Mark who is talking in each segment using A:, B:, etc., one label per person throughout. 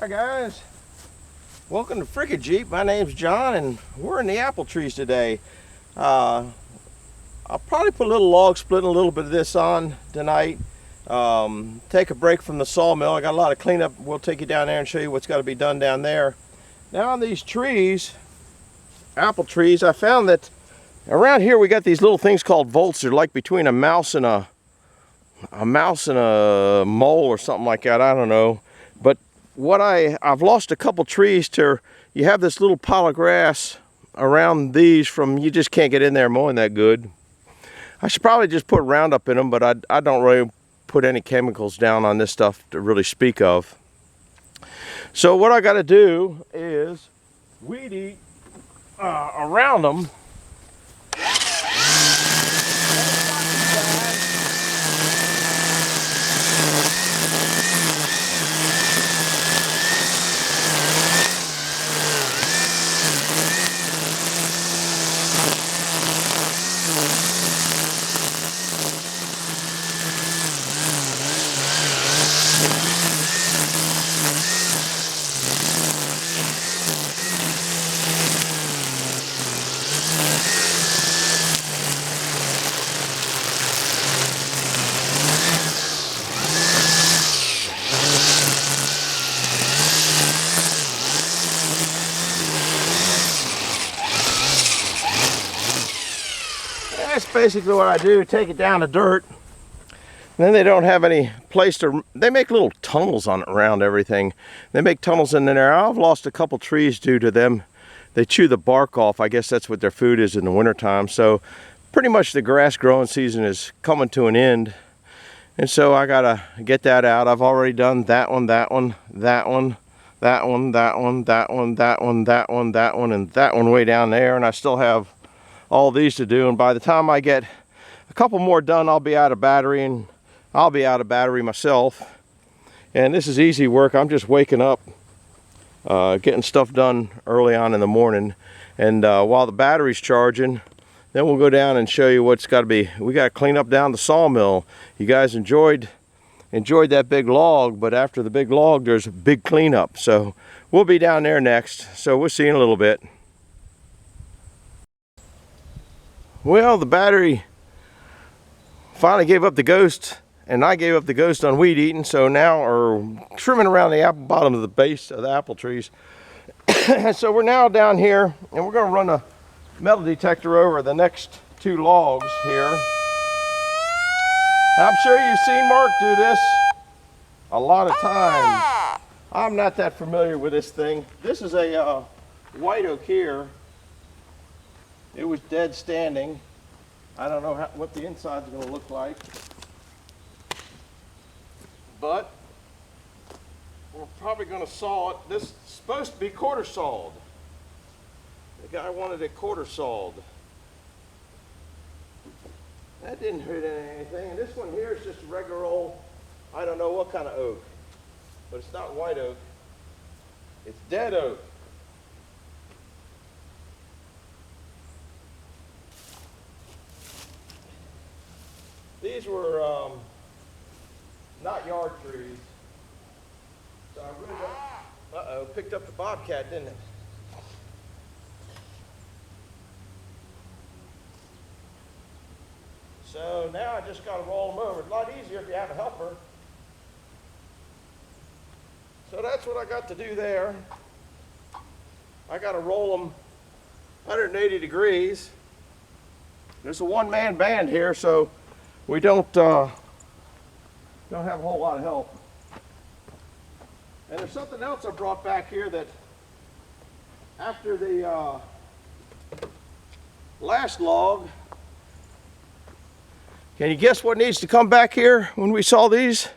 A: Hi guys, welcome to Frickin' Jeep. My name's John and we're in the apple trees today. I'll probably put a little log splitting a little bit of this on tonight. Take a break from the sawmill. I got a lot of cleanup. We'll take you down there and show you what's got to be done down there. Now on these trees, apple trees, I found that around here we got these little things called volts. They're like between a mouse and a mole or something like that. I don't know. But what I've lost a couple trees to, you have this little pile of grass around these from, you just can't get in there mowing that good. I should probably just put Roundup in them, but I don't really put any chemicals down on this stuff to really speak of. So what I got to do is weed eat around them. That's basically what I do, take it down to dirt. And then they don't have any place to, they make little tunnels on around everything. They make tunnels in there. I've lost a couple trees due to them. They chew the bark off. I guess that's what their food is in the wintertime. So pretty much the grass growing season is coming to an end. And so I gotta get that out. I've already done that one, that one, that one, that one, that one, that one, that one, that one, that one, and that one way down there. And I still have all these to do, and by the time I get a couple more done, I'll be out of battery, and I'll be out of battery myself. And this is easy work. I'm just waking up, getting stuff done early on in the morning, and while the battery's charging, then we'll go down and show you what's got to be. We got to clean up down the sawmill. You guys enjoyed that big log, but after the big log, there's a big cleanup. So we'll be down there next. So we'll see you in a little bit. Well, the battery finally gave up the ghost, and I gave up the ghost on weed eating, so now we're trimming around the apple bottom of the base of the apple trees. So we're now down here, and we're going to run a metal detector over the next two logs here. I'm sure you've seen Mark do this a lot of times. I'm not that familiar with this thing. This is a white oak here. It was dead standing. I don't know what the inside's going to look like, but we're probably going to saw it. This is supposed to be quarter sawed. The guy wanted it quarter sawed. That didn't hurt anything. And this one here is just a regular old, I don't know what kind of oak, but it's not white oak. It's dead oak. These were not yard trees. So I really don't, picked up the bobcat, didn't it? So now I just got to roll them over. It's a lot easier if you have a helper. So that's what I got to do there. I got to roll them 180 degrees. There's a one-man band here, so we don't have a whole lot of help. And there's something else I brought back here that after the last log, can you guess what needs to come back here when we saw these?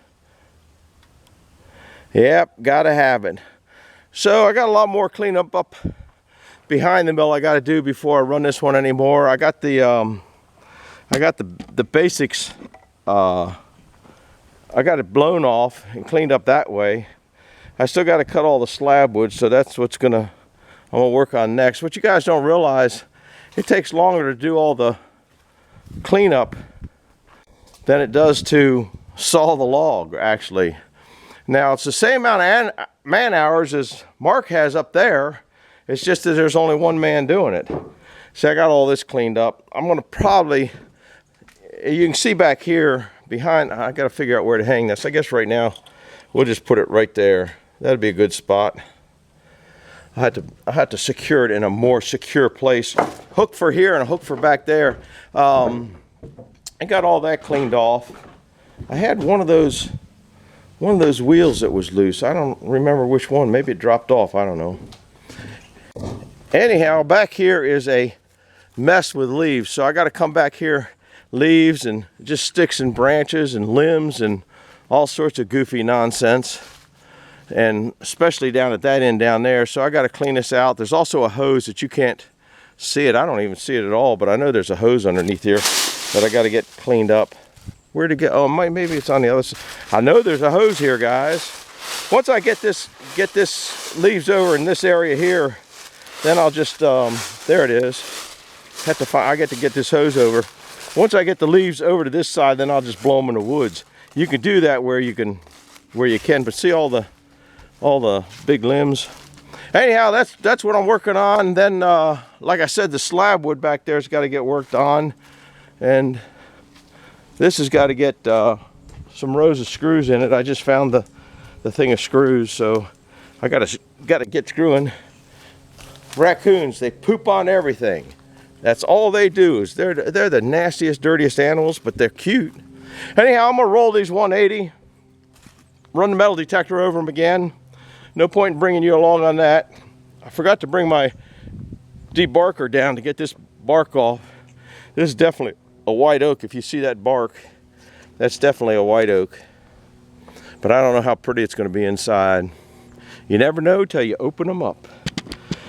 A: Yep, gotta have it. So I got a lot more cleanup up behind the mill I gotta do before I run this one anymore. I got the basics, I got it blown off and cleaned up that way. I still got to cut all the slab wood, so that's what's I'm gonna work on next. What you guys don't realize, it takes longer to do all the cleanup than it does to saw the log, actually. Now it's the same amount man hours as Mark has up there. It's just that there's only one man doing it. See, I got all this cleaned up. I'm gonna probably, you can see back here behind, I gotta figure out where to hang this. I guess right now, we'll just put it right there. That'd be a good spot. I had to secure it in a more secure place. Hook for here and a hook for back there. I got all that cleaned off. I had one of those wheels that was loose. I don't remember which one. Maybe it dropped off. I don't know. Anyhow, back here is a mess with leaves. So I got to come back here, leaves and just sticks and branches and limbs and all sorts of goofy nonsense. And especially down at that end down there. So I got to clean this out. There's also a hose that you can't see it. I don't even see it at all, but I know there's a hose underneath here that I got to get cleaned up. Where to get? Oh, maybe it's on the other side. I know there's a hose here, guys. Once I get this leaves over in this area here, then I'll just there it is. Have to find. I get to get this hose over. Once I get the leaves over to this side, then I'll just blow them in the woods. You can do that where you can, but see all the big limbs. Anyhow, that's what I'm working on. Then, like I said, the slab wood back there's got to get worked on, and this has got to get some rows of screws in it. I just found the thing of screws, so I got to get screwing. Raccoons, they poop on everything. That's all they do. Is they're the nastiest, dirtiest animals, but they're cute. Anyhow, I'm gonna roll these 180. Run the metal detector over them again. No point in bringing you along on that. I forgot to bring my debarker down to get this bark off. This is definitely a white oak. If you see that bark, that's definitely a white oak. But I don't know how pretty it's going to be inside. You never know till you open them up.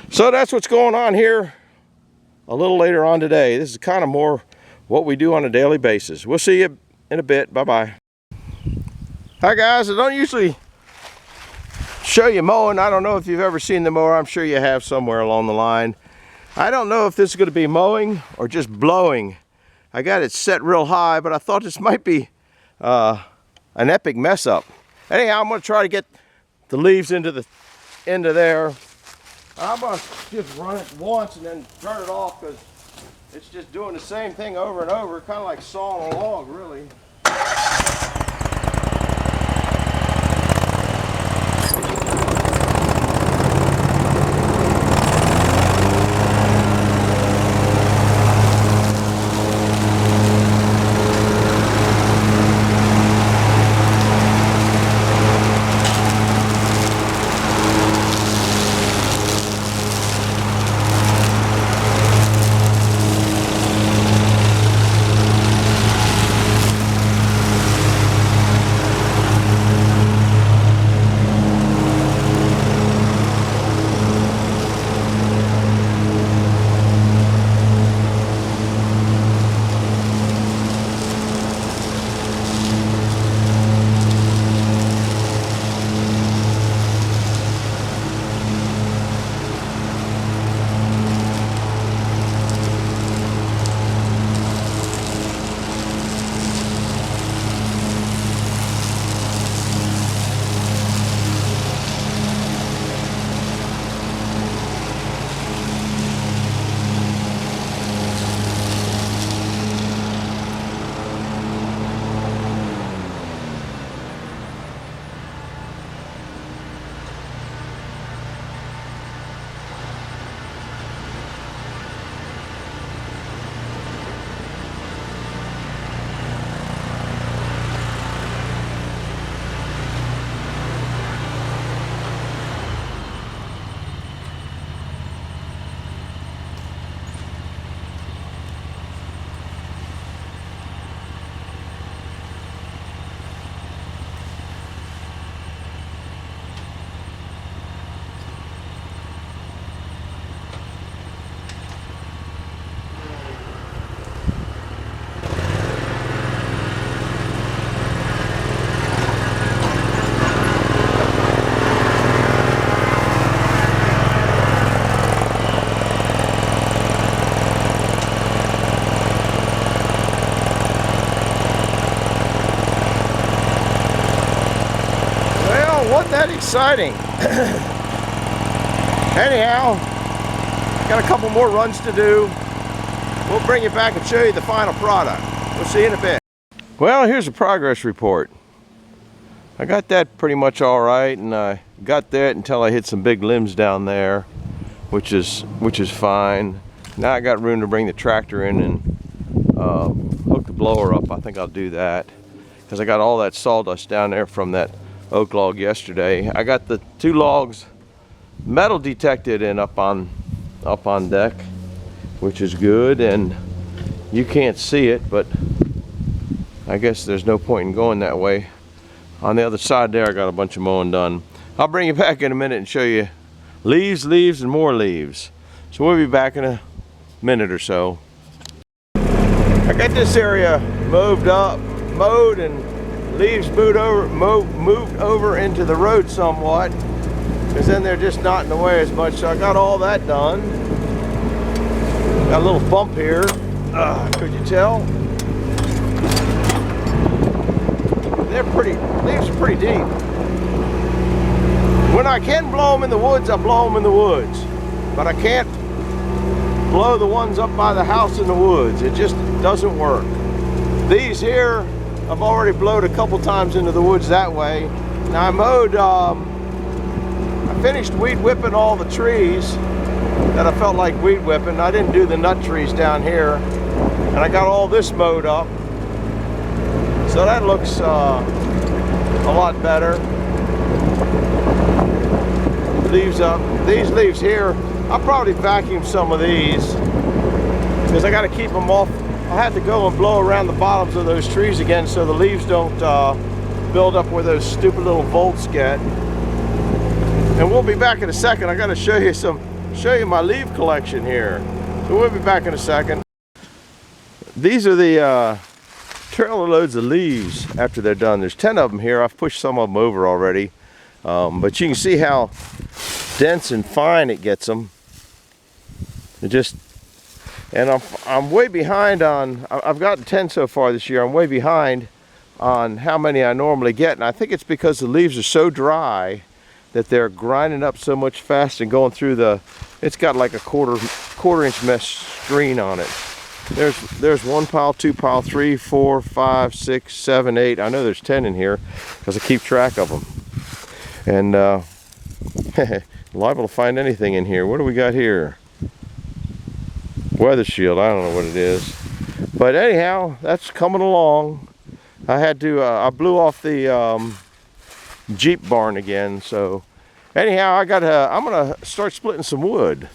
A: So that's what's going on here a little later on today. This is kind of more what we do on a daily basis. We'll see you in a bit. Bye-bye. Hi guys, I don't usually show you mowing. I don't know if you've ever seen the mower. I'm sure you have somewhere along the line. I don't know if this is going to be mowing or just blowing. I got it set real high, but I thought this might be an epic mess up. Anyhow, I'm going to try to get the leaves into there. I'm going to just run it once and then turn it off because it's just doing the same thing over and over, kind of like sawing a log, really. That exciting. Anyhow, got a couple more runs to do. We'll bring you back and show you the final product. We'll see you in a bit. Well, here's a progress report. I got that pretty much all right, and I got that until I hit some big limbs down there, which is fine. Now I got room to bring the tractor in and hook the blower up. I think I'll do that because I got all that sawdust down there from that oak log yesterday. I got the 2 logs metal detected and up on deck, which is good, and you can't see it, but I guess there's no point in going that way. On the other side there, I got a bunch of mowing done. I'll bring you back in a minute and show you leaves, and more leaves. So we'll be back in a minute or so. I got this area mowed and leaves moved over into the road somewhat, because then they're just not in the way as much. So I got all that done. Got a little bump here. Could you tell? Leaves are pretty deep. When I can blow them in the woods, I blow them in the woods. But I can't blow the ones up by the house in the woods. It just doesn't work. These here, I've already blowed a couple times into the woods that way. Now I mowed, I finished weed whipping all the trees that I felt like weed whipping. I didn't do the nut trees down here. And I got all this mowed up. So that looks a lot better. Leaves up. These leaves here, I'll probably vacuum some of these because I got to keep them off. I'll have to go and blow around the bottoms of those trees again so the leaves don't build up where those stupid little volts get. And we'll be back in a second. I got to show you my leaf collection here. So we'll be back in a second. These are the trailer loads of leaves after they're done. There's 10 of them here. I've pushed some of them over already. But you can see how dense and fine it gets them. And I'm way behind on, I've gotten 10 so far this year. I'm way behind on how many I normally get. And I think it's because the leaves are so dry that they're grinding up so much fast and going through it's got like a quarter inch mesh screen on it. There's 1 pile, 2 pile, 3, 4, 5, 6, 7, 8. I know there's 10 in here because I keep track of them. And liable to find anything in here. What do we got here? Weather shield. I don't know what it is. But anyhow, that's coming along. I blew off the Jeep barn again. So anyhow, I'm gonna start splitting some wood.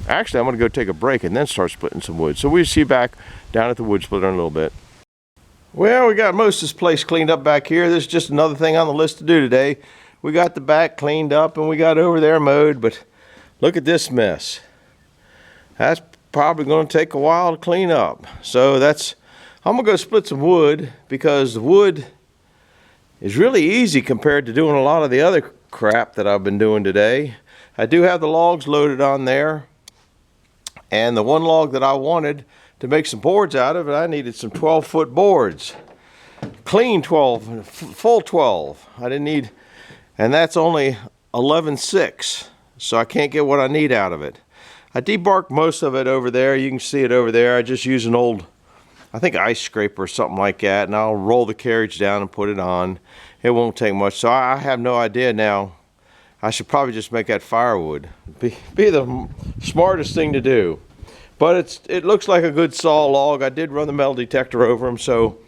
A: Actually, I'm going to go take a break and then start splitting some wood. So we'll see you back down at the wood splitter in a little bit. Well, we got most of this place cleaned up back here. This is just another thing on the list to do today. We got the back cleaned up and we got over there mowed, but look at this mess. That's probably going to take a while to clean up. So I'm going to go split some wood because the wood is really easy compared to doing a lot of the other crap that I've been doing today. I do have the logs loaded on there. And the one log that I wanted to make some boards out of it, I needed some 12-foot boards. Clean 12, full 12. I didn't need, and that's only 11.6. So I can't get what I need out of it. I debarked most of it over there. You can see it over there. I just use an old, I think, ice scraper or something like that. And I'll roll the carriage down and put it on. It won't take much. So I have no idea now. I should probably just make that firewood. Be the smartest thing to do. But it looks like a good saw log. I did run the metal detector over them, so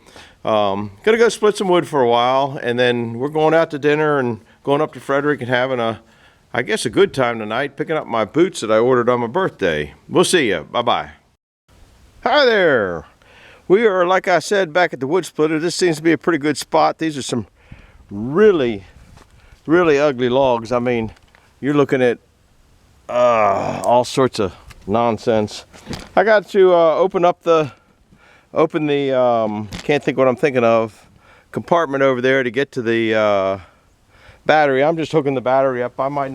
A: gonna go split some wood for a while, and then we're going out to dinner and going up to Frederick and having I guess a good time tonight, picking up my boots that I ordered on my birthday. We'll see you. Bye-bye. Hi there. We are, like I said, back at the wood splitter. This seems to be a pretty good spot. These are some really ugly logs. I mean, you're looking at all sorts of nonsense. I got to open the can't think what I'm thinking of, compartment over there to get to the battery. I'm just hooking the battery up. I might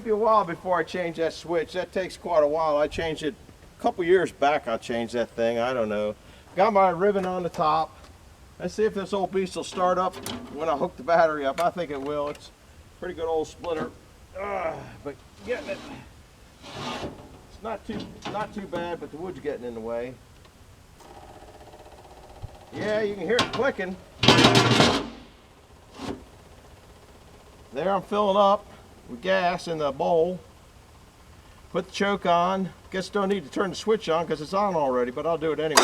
A: be a while before I change that switch. That takes quite a while. I changed it a couple years back. I changed that thing. I don't know. Got my ribbon on the top. Let's see if this old beast will start up when I hook the battery up. I think it will. It's a pretty good old splitter. But getting it, it's not too bad, but the wood's getting in the way. Yeah, you can hear it clicking. There, I'm filling up with gas in the bowl. Put the choke on. Guess don't need to turn the switch on because it's on already, but I'll do it anyway.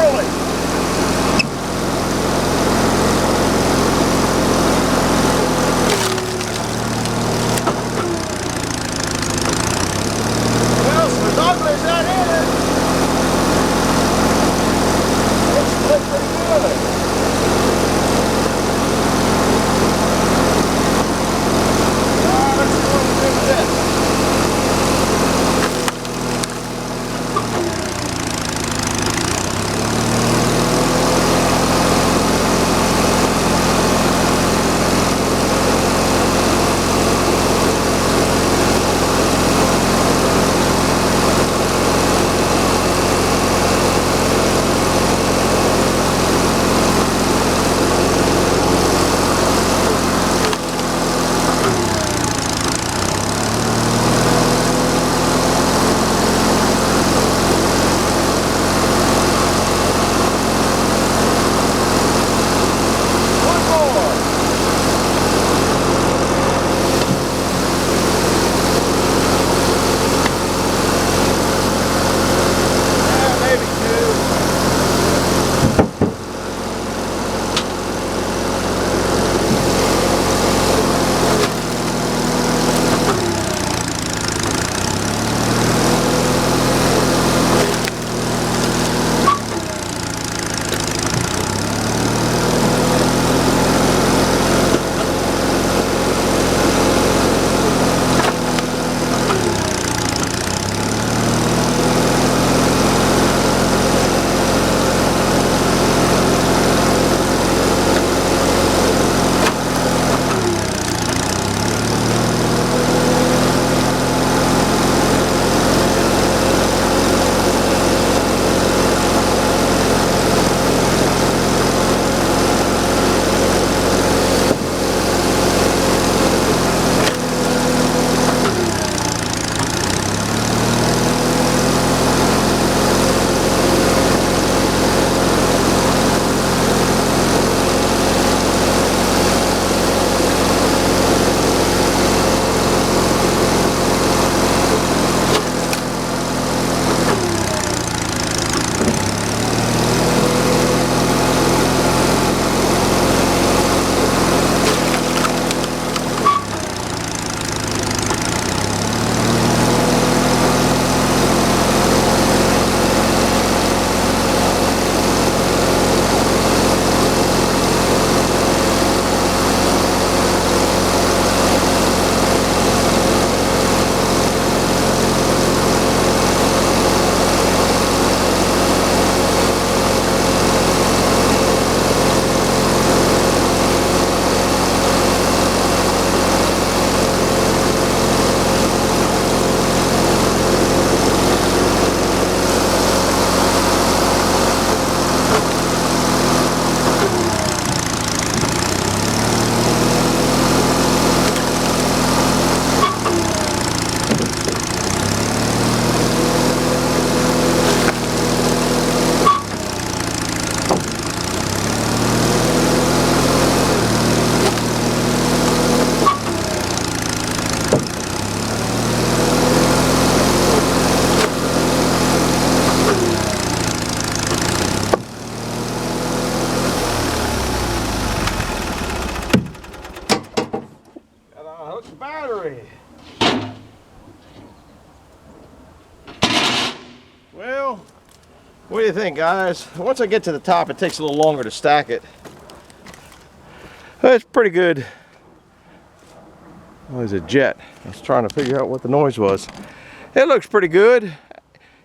A: rolling. Well, so as ugly as that is, it's split pretty good. Let's see what we do with this. Battery. Well, what do you think, guys? Once I get to the top, it takes a little longer to stack it. It's pretty good. Oh, there's a jet. I was trying to figure out what the noise was. It looks pretty good.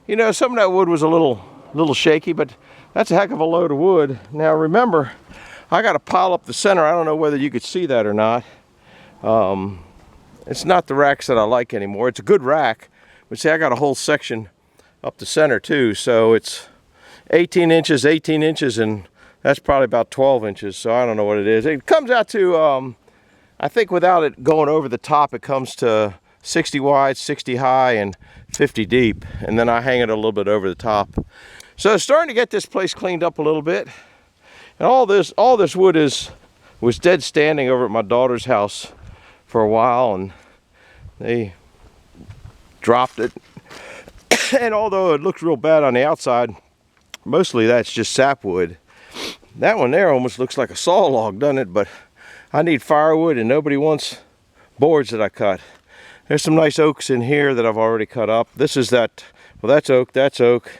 A: You know, some of that wood was a little shaky, but that's a heck of a load of wood. Now remember, I got to pile up the center. I don't know whether you could see that or not. It's not the racks that I like anymore. It's a good rack, but see, I got a whole section up the center too. So it's 18 inches, and that's probably about 12 inches. So I don't know what it is. It comes out to, I think without it going over the top, it comes to 60 wide, 60 high, and 50 deep. And then I hang it a little bit over the top. So it's starting to get this place cleaned up a little bit. And all this wood was dead standing over at my daughter's house for a while, and they dropped it. And although it looks real bad on the outside, mostly that's just sapwood. That one there almost looks like a saw log, doesn't it? But I need firewood and nobody wants boards that I cut. There's some nice oaks in here that I've already cut up. This is that, well, that's oak, that's oak.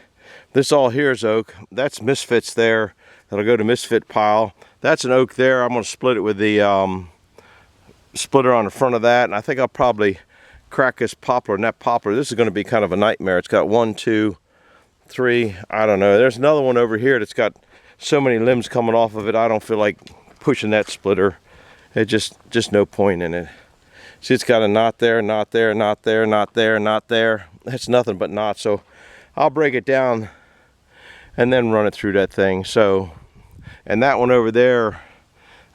A: This all here is oak. That's misfits there. That'll go to misfit pile. That's an oak there. I'm gonna split it with the splitter on the front of that. And I think I'll probably crack this poplar, and that poplar, this is gonna be kind of a nightmare. It's got 1, 2, 3, I don't know. There's another one over here that's got so many limbs coming off of it. I don't feel like pushing that splitter. It just no point in it. See, it's got a knot there, knot there, knot there, knot there, knot there. That's nothing but knots. So I'll break it down and then run it through that thing. So, and that one over there,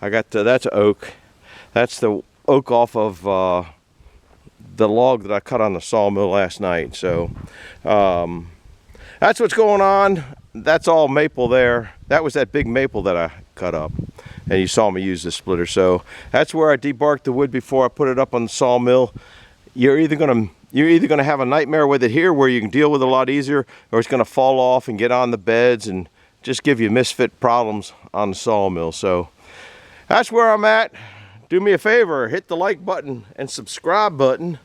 A: I got that's oak. That's the oak off of the log that I cut on the sawmill last night. So that's what's going on. That's all maple there. That was that big maple that I cut up. And you saw me use this splitter. So that's where I debarked the wood before I put it up on the sawmill. You're either gonna have a nightmare with it here where you can deal with it a lot easier, or it's gonna fall off and get on the beds and just give you misfit problems on the sawmill. So that's where I'm at. Do me a favor, hit the like button and subscribe button,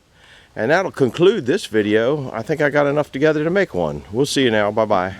A: and that'll conclude this video. I think I got enough together to make one. We'll see you now. Bye-bye.